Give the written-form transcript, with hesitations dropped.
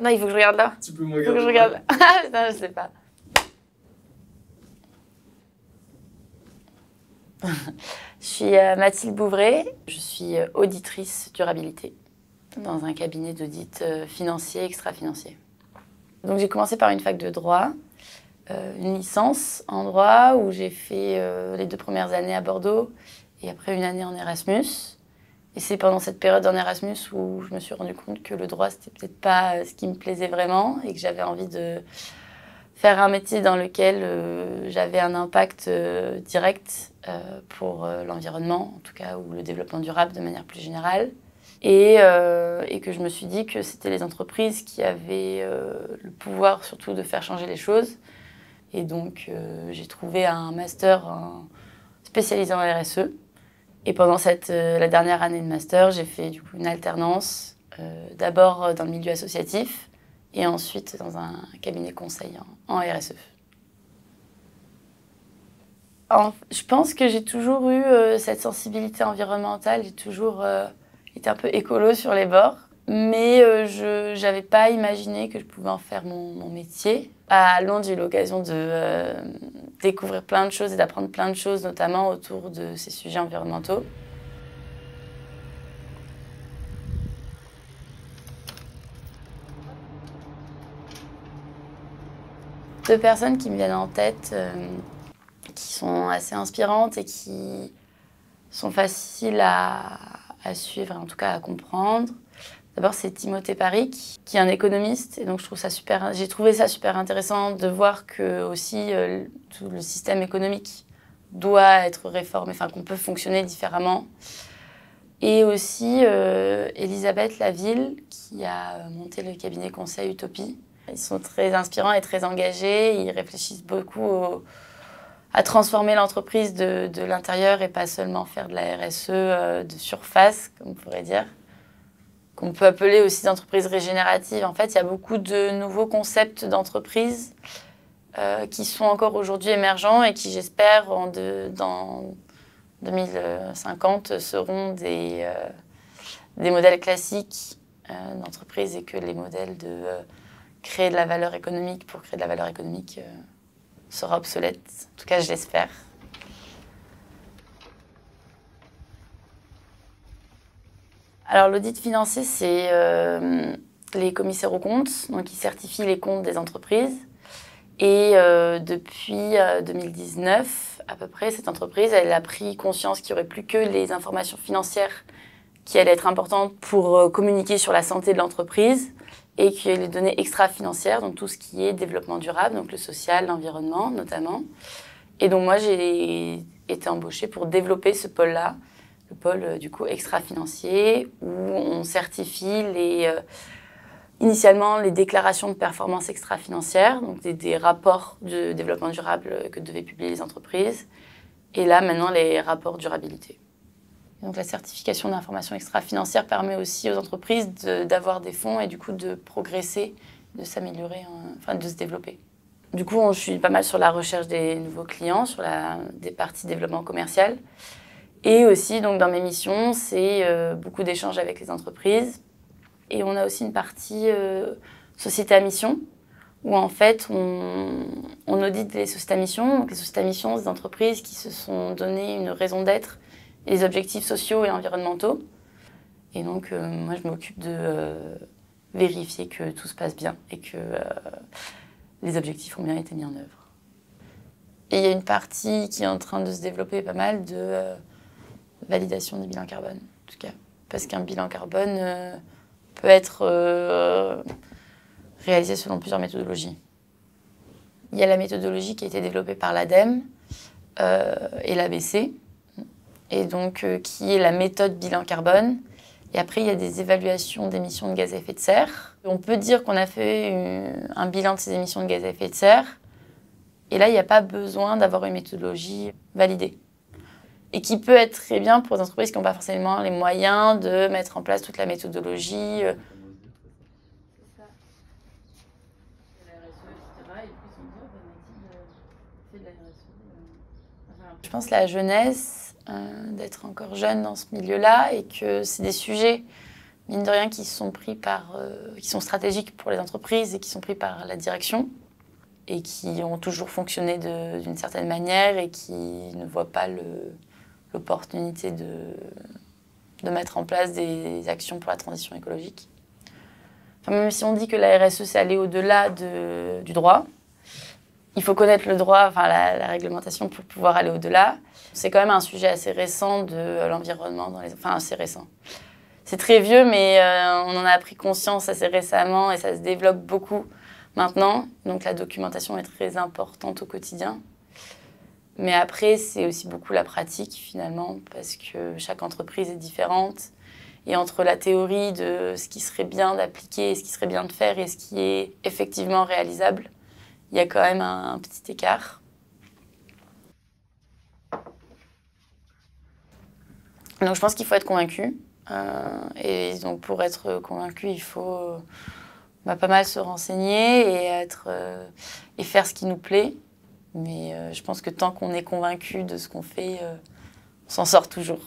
Non, il faut que je regarde là. Tu peux me Il faut que regarder. je regarde. Ah putain, je sais pas. Je suis Mathilde Bouvray. Je suis auditrice durabilité dans un cabinet d'audit financier, extra-financier. Donc j'ai commencé par une fac de droit, une licence en droit où j'ai fait les 2 premières années à Bordeaux et après une année en Erasmus. Et c'est pendant cette période en Erasmus où je me suis rendu compte que le droit, c'était peut-être pas ce qui me plaisait vraiment et que j'avais envie de faire un métier dans lequel j'avais un impact direct pour l'environnement, en tout cas, ou le développement durable de manière plus générale. Et que je me suis dit que c'était les entreprises qui avaient le pouvoir surtout de faire changer les choses. Et donc, j'ai trouvé un master spécialisé en RSE. Et pendant la dernière année de master, j'ai fait du coup une alternance, d'abord dans le milieu associatif et ensuite dans un cabinet conseil en RSE. Je pense que j'ai toujours eu cette sensibilité environnementale, j'ai toujours été un peu écolo sur les bords, mais je n'avais pas imaginé que je pouvais en faire mon métier. À Londres, j'ai eu l'occasion de découvrir plein de choses et d'apprendre plein de choses, notamment autour de ces sujets environnementaux. Deux personnes qui me viennent en tête, qui sont assez inspirantes et qui sont faciles à suivre, en tout cas à comprendre. D'abord, c'est Timothée Parikh, qui est un économiste, et donc j'ai trouvé ça super intéressant de voir que aussi tout le système économique doit être réformé, enfin qu'on peut fonctionner différemment. Et aussi Elisabeth Laville, qui a monté le cabinet conseil Utopie. Ils sont très inspirants et très engagés. Ils réfléchissent beaucoup à transformer l'entreprise de l'intérieur et pas seulement faire de la RSE de surface, comme on pourrait dire, qu'on peut appeler aussi d'entreprises régénératives. En fait, il y a beaucoup de nouveaux concepts d'entreprise qui sont encore aujourd'hui émergents et qui, j'espère, dans 2050, seront des modèles classiques d'entreprise et que les modèles de créer de la valeur économique pour créer de la valeur économique sera obsolète. En tout cas, je l'espère. Alors, l'audit financier, c'est les commissaires aux comptes, donc ils certifient les comptes des entreprises. Et depuis 2019, à peu près, cette entreprise, elle a pris conscience qu'il n'y aurait plus que les informations financières qui allaient être importantes pour communiquer sur la santé de l'entreprise et que les données extra-financières, donc tout ce qui est développement durable, donc le social, l'environnement notamment. Et donc moi, j'ai été embauchée pour développer ce pôle-là, le pôle du coup extra-financier, où on certifie initialement les déclarations de performance extra-financière, donc des rapports de développement durable que devaient publier les entreprises, et là maintenant les rapports durabilité. Donc la certification d'information extra-financière permet aussi aux entreprises d'avoir des fonds et du coup de progresser, de s'améliorer, enfin de se développer. Du coup, je suis pas mal sur la recherche des nouveaux clients, sur des parties développement commercial. Et aussi, donc, dans mes missions, c'est beaucoup d'échanges avec les entreprises. Et on a aussi une partie société à mission, où en fait, on audite les sociétés à mission. Donc les sociétés à mission, c'est des entreprises qui se sont donné une raison d'être et des objectifs sociaux et environnementaux. Et donc, moi, je m'occupe de vérifier que tout se passe bien et que les objectifs ont bien été mis en œuvre. Et il y a une partie qui est en train de se développer pas mal de validation des bilans carbone, en tout cas. Parce qu'un bilan carbone peut être réalisé selon plusieurs méthodologies. Il y a la méthodologie qui a été développée par l'ADEME et l'ABC, et donc qui est la méthode bilan carbone. Et après, il y a des évaluations d'émissions de gaz à effet de serre. On peut dire qu'on a fait un bilan de ces émissions de gaz à effet de serre. Et là, il n'y a pas besoin d'avoir une méthodologie validée. Et qui peut être très bien pour des entreprises qui n'ont pas forcément les moyens de mettre en place toute la méthodologie. Je pense la jeunesse, d'être encore jeune dans ce milieu-là et que c'est des sujets mine de rien, qui sont stratégiques pour les entreprises et qui sont pris par la direction et qui ont toujours fonctionné d'une certaine manière et qui ne voient pas l'opportunité de mettre en place des actions pour la transition écologique. Enfin, même si on dit que la RSE, c'est aller au-delà du droit, il faut connaître le droit, enfin la réglementation pour pouvoir aller au-delà. C'est quand même un sujet assez récent de l'environnement, enfin assez récent. C'est très vieux, mais on en a pris conscience assez récemment et ça se développe beaucoup maintenant. Donc la documentation est très importante au quotidien. Mais après, c'est aussi beaucoup la pratique finalement, parce que chaque entreprise est différente. Et entre la théorie de ce qui serait bien d'appliquer, ce qui serait bien de faire et ce qui est effectivement réalisable, il y a quand même un petit écart. Donc je pense qu'il faut être convaincu. Et donc pour être convaincu, il faut pas mal se renseigner et faire ce qui nous plaît. Mais je pense que tant qu'on est convaincu de ce qu'on fait, on s'en sort toujours.